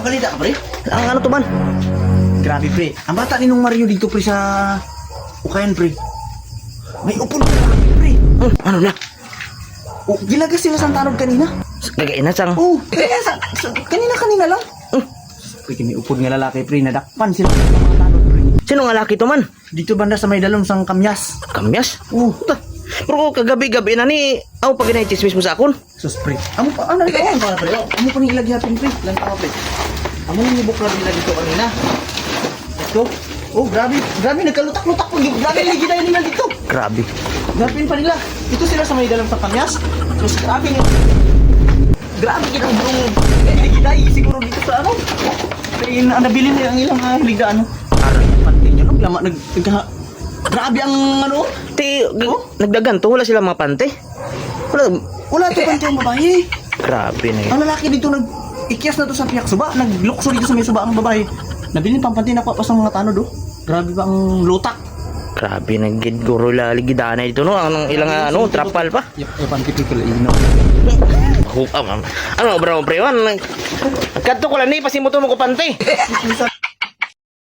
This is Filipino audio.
balita ka, pre? Ang ano to man? Grabe, pre. Ang bata ni nung Mario dito, pre, sa Ukayan, pre. May upon na, pre. Ano na? Oh, gilagas sila sa tanod kanina. Nagaina sang. Oh, kaya kanina lang. Pre, may upod nga lalaki, pre. Nadakpan sila sa mga tanod, pre. Sino nga laki to man? Dito banda sa may dalom sang Kamyas. Kamyas? Oh, Pero kagabi-gabi na ni ako pag ginay-chismis mo sa akon. sus, pre. Amo pa, ano ito? Ano pa, pre? Amo pa ni ilagyapin, pre. Lang pa, pre. Amo ni bukla nila dito kanina. Ito. Oh, grabe. Grabe, nagkalutak-lutak po. Grabe, ligid nila dito. Grabe. Gapin pa nila. Ito sila sa may dalang sa Kamyas. Tapos grabe nga. Grabe kinang ligiday siguro dito sa ano. Kaya nabili nila ang ilang hiligda ano. Aray, panty nyo. Lama, grabe ang ano. Ti, nagdagan to, wala sila mga pante. Wala to panty ang babae. Grabe na yun. Ang lalaki dito ikyas na to sa piyak suba. Naglukso dito sa may suba ang babae. Nabili pang panty nakuha pa sa mga tanod oh. Grabe ba ang lutak. Grabe na gid guro laligidana dito no. Ang ilang ano, trapal pa. Yung panty people ino. Ano bro, pre? Kadto ko lang ni pasimuto mo ko pante.